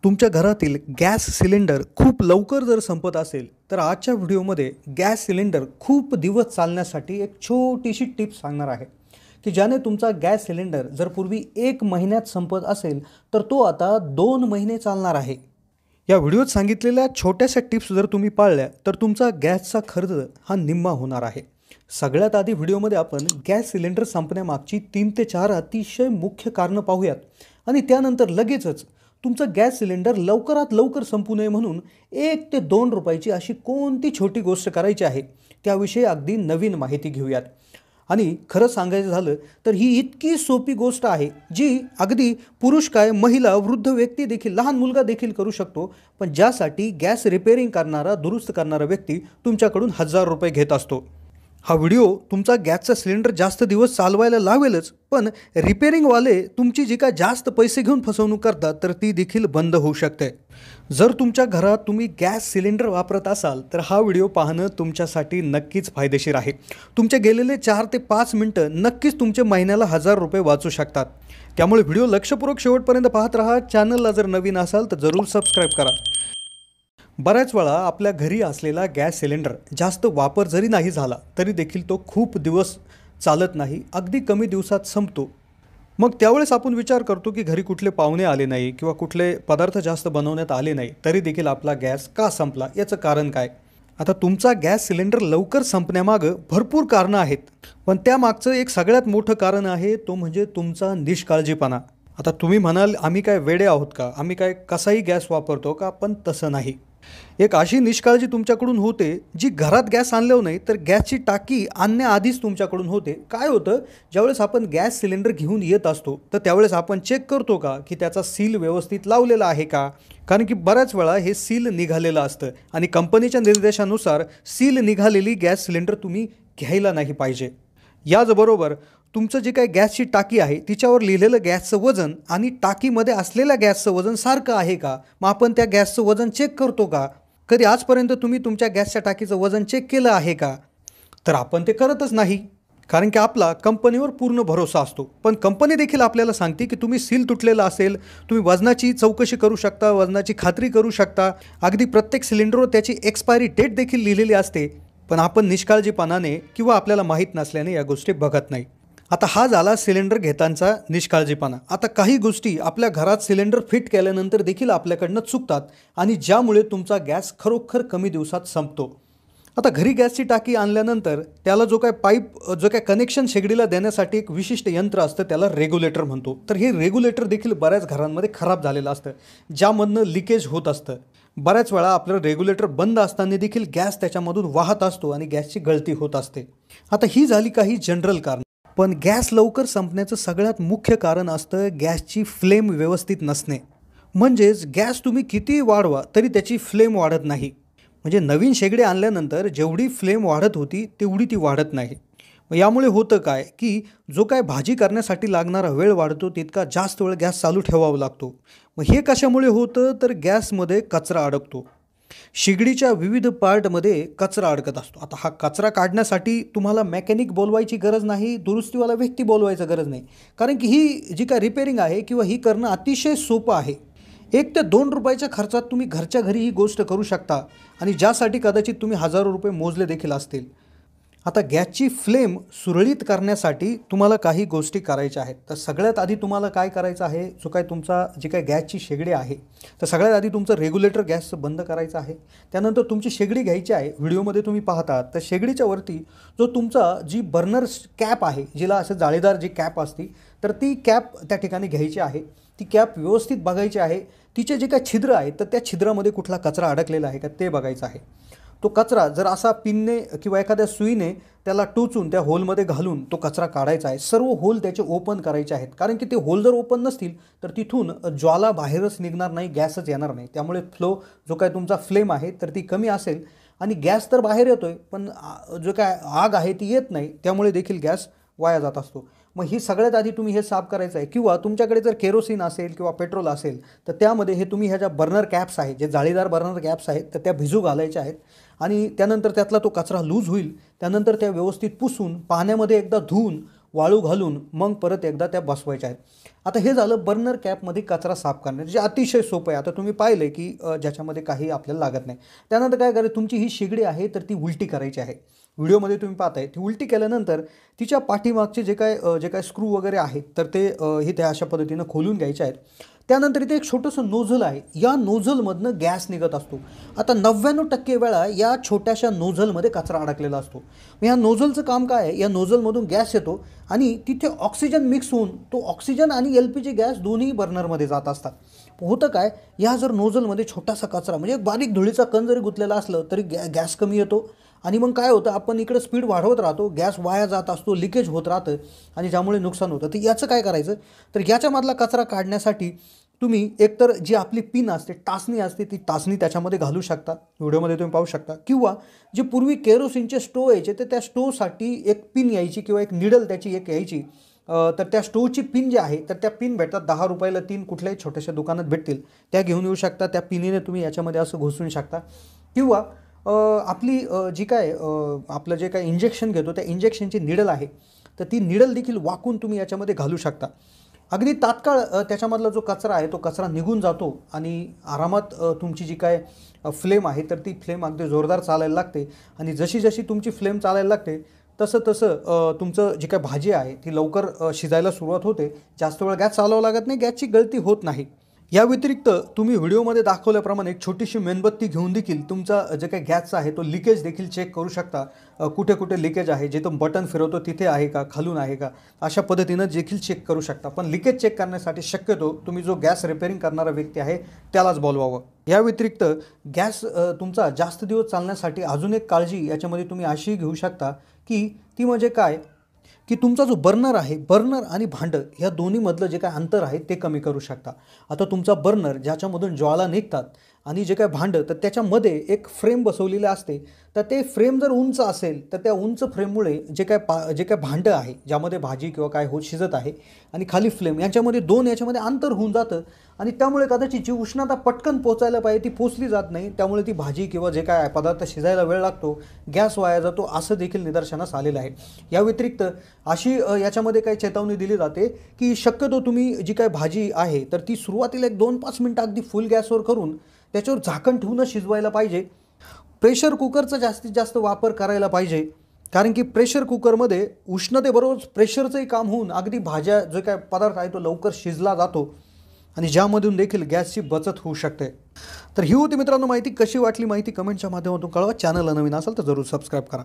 तुमच्या घरातील gas cylinder खूप लवकर जर संपत असेल तर आजच्या व्हिडिओमध्ये गॅस सिलेंडर खूप दिवस चालण्यासाठी एक छोटीशी टिप सांगणार आहे की ज्याने तुमचा गॅस सिलेंडर जर पूर्वी 1 महिन्यात संपत असेल तर तो आता 2 महिने चालणार आहे। या व्हिडिओत सांगितलेल्या छोट्याशा टिप्स जर तुम्ही पाळल्या तर तुमचा गॅसचा खर्च हा निम्मा होणार आहे। सगळ्यात आधी व्हिडिओमध्ये आपण गॅस सिलेंडर संपण्यामागची 3 ते 4 अतिशय मुख्य कारणं पाहूयात आणि त्यानंतर लगेचच तुमचा गॅस सिलेंडर लवकरात लवकर संपू नये म्हणून 1 ते 2 रुपयाची अशी कोणती छोटी गोष्ट करायची आहे त्याविषयी अगदी नवीन माहिती घेऊयात। आणि खरं सांगायचं झालं तर ही इतकी सोपी गोष्ट आहे जी अगदी पुरुष काय महिला वृद्ध व्यक्ती देखील लहान मुलगा देखील करू शकतो, पण ज्यासाठी गॅस रिपेअरिंग करणारा दुरुस्त करणारा व्यक्ती तुमच्याकडून 1000 रुपये घेत असतो। हा व्हिडिओ तुमचा गॅसचा सिलेंडर जास्त दिवस चालवायला लावेलच, पण रिपेअरिंगवाले तुमची जी काय जास्त पैसे घेऊन फसवणूक करतात तर ती देखील बंद होऊ शकते। जर तुमच्या घरात तुम्ही गॅस सिलेंडर वापरत असाल तर हा व्हिडिओ पाहणं तुमच्यासाठी नक्कीच फायदेशीर आहे। तुमचे गेलेले 4 ते 5 मिनिटं नक्कीच तुमच्या महिन्याला 1000 रुपये वाचू शकतात। त्यामुळे व्हिडिओ लक्षपूर्वक शेवटपर्यंत पाहत राहा। चॅनलला जर नवीन असाल तर जरूर सबस्क्राईब करा। बऱ्याच वेळा आपल्या घरी असलेला गॅस सिलेंडर जास्त वापर जरी नाही झाला तरी देखील तो खूप दिवस चालत नाही, अगदी कमी दिवसात संपतो। मग त्यावेळेस आपण विचार करतो की घरी कुठले पाहुणे आले नाही किंवा कुठले पदार्थ जास्त बनवण्यात आले नाही तरी देखील आपला गॅस का संपला, याचं कारण काय? आता तुमचा गॅस सिलेंडर लवकर संपण्यामागं भरपूर कारणं आहेत, पण त्यामागचं एक सगळ्यात मोठं कारण आहे तो म्हणजे तुमचा निष्काळजीपणा। आता तुम्ही म्हणाल आम्ही काय वेडे आहोत का, आम्ही काय कसाही गॅस वापरतो का? पण तसं नाही। एक अशी निष्काळजी तुमच्याकडून होते जी घरात गॅस आणल्यावर नाही तर गॅसची टाकी आणण्याआधीच तुमच्याकडून होते। काय होतं, ज्यावेळेस आपण गॅस सिलेंडर घेऊन येत असतो तर त्यावेळेस आपण चेक करतो का की त्याचा सील व्यवस्थित लावलेला आहे का? कारण की बऱ्याच वेळा हे सील निघालेलं असतं आणि कंपनीच्या निर्देशानुसार सील निघालेली गॅस सिलेंडर तुम्ही घ्यायला नाही पाहिजे। याचबरोबर तुमचं जे काही गॅसची टाकी आहे तिच्यावर लिहिलेलं गॅसचं वजन आणि टाकीमध्ये असलेल्या गॅसचं वजन सारखं आहे का? मग आपण त्या गॅसचं वजन चेक करतो का? कधी आजपर्यंत तुम्ही तुमच्या गॅसच्या टाकीचं वजन चेक केलं आहे का? तर आपण ते करतच नाही, कारण की आपला कंपनीवर पूर्ण भरोसा असतो। पण कंपनी देखील आपल्याला सांगते की तुम्ही सील तुटलेला असेल, तुम्ही वजनाची चौकशी करू शकता, वजनाची खात्री करू शकता, अगदी प्रत्येक सिलेंडरवर त्याची एक्सपायरी डेट देखील लिहिलेली असते, पण आपण निष्काळजीपणाने किंवा आपल्याला माहीत नसल्याने या गोष्टी बघत नाही। आता हा झाला सिलेंडर घेतानाचा निष्काळजीपणा। आता काही गोष्टी आपल्या घरात सिलेंडर फिट केल्यानंतर देखील आपल्याकडनं चुकतात आणि ज्यामुळे तुमचा गॅस खरोखर कमी दिवसात संपतो। आता घरी गॅसची टाकी आणल्यानंतर त्याला जो काय कनेक्शन शेगडीला देण्यासाठी एक विशिष्ट यंत्र असतं त्याला रेग्युलेटर म्हणतो। तर हे रेग्युलेटर देखील बऱ्याच घरांमध्ये खराब झालेलं असतं, ज्यामधनं लिकेज होत असतं। बऱ्याच वेळा आपलं रेग्युलेटर बंद असताना देखील गॅस त्याच्यामधून वाहत असतो आणि गॅसची गळती होत असते। आता ही झाली काही जनरल कारण, पण गॅस लवकर संपण्याचं सगळ्यात मुख्य कारण असतं गॅसची फ्लेम व्यवस्थित नसणे। म्हणजेच गॅस तुम्ही किती वाढवा तरी त्याची फ्लेम वाढत नाही। म्हणजे नवीन शेगडी आणल्यानंतर जेवढी फ्लेम वाढत होती तेवढी ती वाढत नाही। यामुळे होतं काय की जो काय भाजी करण्यासाठी लागणारा वेळ वाढतो तितका जास्त वेळ गॅस चालू ठेवावा लागतो। मग हे कशामुळे होतं तर गॅसमध्ये कचरा अडकतो। शेगडीच्या विविध पार्टमध्ये कचरा अडकत असतो। आता हा कचरा काढण्यासाठी तुम्हाला मेकॅनिक बोलवायची गरज नाही, दुरुस्तीवाला व्यक्ती बोलवायची गरज नाही, कारण की ही जी काय रिपेअरिंग आहे किंवा ही करणं अतिशय सोपं आहे। 1 ते 2 रुपयाच्या खर्चात तुम्ही घरच्या घरी ही गोष्ट करू शकता आणि ज्यासाठी कदाचित तुम्ही हजारो रुपये मोजले देखील असतील। आता गॅसची फ्लेम सुरळीत करण्यासाठी तुम्हाला काही गोष्टी करायच्या आहेत। तर सगळ्यात आधी तुम्हाला काय करायचं आहे, जो काय तुमचा जी काय गॅसची शेगडी आहे तर सगळ्यात आधी तुमचं रेग्युलेटर गॅसचं बंद करायचं आहे। त्यानंतर तुमची शेगडी घ्यायची आहे। व्हिडिओमध्ये तुम्ही पाहता तर शेगडीच्या वरती जो तुमचा जी बर्नर कॅप आहे, जिला असं जाळीदार जी कॅप असते तर ती कॅप त्या ठिकाणी घ्यायची आहे। ती कॅप व्यवस्थित बघायची आहे, तिचे जे काय छिद्र आहे तर त्या छिद्रामध्ये कुठला कचरा अडकलेला आहे का ते बघायचं आहे। तो कचरा जर असा पिनने किंवा एखाद्या सुईने त्याला टोचून त्या होलमध्ये घालून तो कचरा काढायचा आहे। सर्व होल त्याचे ओपन करायचे आहेत, कारण की ते होल जर ओपन नसतील तर तिथून ज्वाला बाहेरच निघणार नाही, गॅसच येणार नाही। त्यामुळे फ्लो जो काय तुमचा फ्लेम आहे तर ती कमी असेल आणि गॅस तर बाहेर येतोय पण जो काय आग आहे ती येत नाही, त्यामुळे देखील गॅस वाया जात असतो। मग ही सगळ्यात आधी तुम्ही हे साफ करायचं आहे। किंवा तुमच्याकडे जर केरोसिन असेल किंवा पेट्रोल असेल तर त्यामध्ये हे तुम्ही ह्या ज्या बर्नर कॅप्स आहेत, जे जाळीदार बर्नर कॅप्स आहेत तर त्या भिजू घालायच्या आहेत आणि त्यानंतर त्यातला तो कचरा लूज होईल। त्यानंतर त्या व्यवस्थित पुसून पाण्यामध्ये एकदा धुवून वाळू घालून मग परत एकदा त्या बसवायच्या आहेत. आता हे झालं बर्नर कॅपमध्ये कचरा साफ करणे, जे अतिशय सोपं आहे. आता तुम्ही पाहिलं की ज्याच्यामध्ये काही आपल्याला लागत नाही. त्यानंतर काय करायचं, तुमची ही शेगडी आहे तर ती उलटी करायची आहे. व्हिडिओमध्ये तुम्ही पाहताय ती उलटी केल्यानंतर तिच्या पाठीमागचे जे काय स्क्रू वगैरे आहेत तर ते हे त्या अशा पद्धतीनं खोलून घ्यायचे आहेत. त्यानंतर इथे एक छोटंसं नोझल आहे, या नोझलमधनं गॅस निघत असतो. आता 99% वेळा या छोट्याशा नोझलमध्ये कचरा अडकलेला असतो. ह्या नोझलचं काम काय आहे, या नोझलमधून गॅस येतो आणि तिथे ऑक्सिजन मिक्स होऊन तो ऑक्सिजन आणि LPG गॅस दोन्ही बर्नरमध्ये जात असतात. होतं काय, या जर नोझलमध्ये छोटासा कचरा म्हणजे बारीक धुळीचा कण जरी गुंतलेला असलं तरी गॅस कमी येतो आणि मग काय होतं, आपण इकडे स्पीड वाढवत राहतो, गॅस वाया जात असतो, लिकेज होत राहतं आणि ज्यामुळे नुकसान होतं. तर याचं काय करायचं, तर याच्यामधला कचरा काढण्यासाठी तुम्ही एकतर जी आपली पिन असते, टाचणी असते, ती टाचणी त्याच्यामध्ये घालू शकता, व्हिडिओमध्ये तुम्ही पाहू शकता. किंवा जे पूर्वी केरोसिनचे स्टोव यायचे तर त्या स्टोवसाठी एक पिन यायची किंवा एक निडल त्याची एक यायची. तर त्या स्टोवची पिन जी आहे तर त्या पिन भेटतात 10 रुपयाला 3, कुठल्याही छोट्याशा दुकानात भेटतील, त्या घेऊन येऊ शकता. त्या पिनीने तुम्ही याच्यामध्ये असं घुसवू शकता. किंवा आपली जी काय आपलं जे काय इंजेक्शन घेतो त्या इंजेक्शनची निडल आहे तर ती निडल देखील वाकून तुम्ही याच्यामध्ये घालू शकता. अगदी तात्काळ त्याच्यामधला जो कचरा आहे तो कचरा निघून जातो आणि आरामात तुमची जी काय फ्लेम आहे तर ती फ्लेम अगदी जोरदार चालायला लागते. आणि जशी जशी तुमची फ्लेम चालायला लागते तसं तसं तुमचं जी काय भाजी आहे ती लवकर शिजायला सुरुवात होते. जास्त वेळ गॅस चालवावं लागत नाही, गॅसची गळती होत नाही. या व्यतिरिक्त तुम्ही व्हिडिओमध्ये दाखवल्याप्रमाणे एक छोटीशी मेणबत्ती घेऊन देखील तुमचा जे काही गॅसचा आहे तो लिकेज देखील चेक करू शकता. कुठे कुठे लिकेज आहे, जिथं बटन फिरवतो तिथे आहे का, खालून आहे का, अशा पद्धतीनं देखील चेक करू शकता. पण लिकेज चेक करण्यासाठी शक्यतो तुम्ही जो गॅस रिपेअरिंग करणारा व्यक्ती आहे त्यालाच बोलवावं. या व्यतिरिक्त गॅस तुमचा जास्त दिवस चालण्यासाठी अजून एक काळजी याच्यामध्ये तुम्ही अशी घेऊ शकता की ती म्हणजे काय, की तुमचा जो बर्नर आहे, बर्नर आणि भांडं ह्या दोन्हीमधलं जे काय अंतर आहे ते कमी करू शकता. आता तुमचा बर्नर ज्याच्यामधून ज्वाला निघतात आणि जे काय भांडं तर त्याच्यामध्ये एक फ्रेम बसवलेली असते. तर ते फ्रेम जर उंच असेल तर त्या उंच फ्रेममुळे जे काय भांडं आहे ज्यामध्ये भाजी किंवा काय शिजत आहे आणि खाली फ्लेम यांच्यामध्ये याच्यामध्ये अंतर होऊन जातं आणि त्यामुळे कदाचित जी उष्णता पटकन पोचायला पाहिजे ती पोचली जात नाही. त्यामुळे ती भाजी किंवा जे काय पदार्थ शिजायला वेळ लागतो, गॅस वाया जातो, असं देखील निदर्शनास आलेलं आहे. या व्यतिरिक्त अशी याच्यामध्ये काही चेतावणी दिली जाते की शक्यतो तुम्ही जी काय भाजी आहे तर ती सुरुवातीला एक 2-5 मिनटं अगदी फुल गॅसवर करून त्याच्यावर झाकण ठेवूनच शिजवायला पाहिजे. प्रेशर कुकरचा जास्तीत जास्त वापर करायला पाहिजे, कारण की प्रेशर कुकरमध्ये उष्णतेबरोबर प्रेशरचंही काम होऊन अगदी भाज्या जो काय पदार्थ आहे तो लवकर शिजला जातो आणि ज्यामधून देखील गॅसची बचत होऊ शकते. तर ही होती मित्रांनो माहिती. कशी वाटली माहिती कमेंटच्या माध्यमातून कळवा. चॅनलला नवीन असाल तर जरूर सबस्क्राईब करा.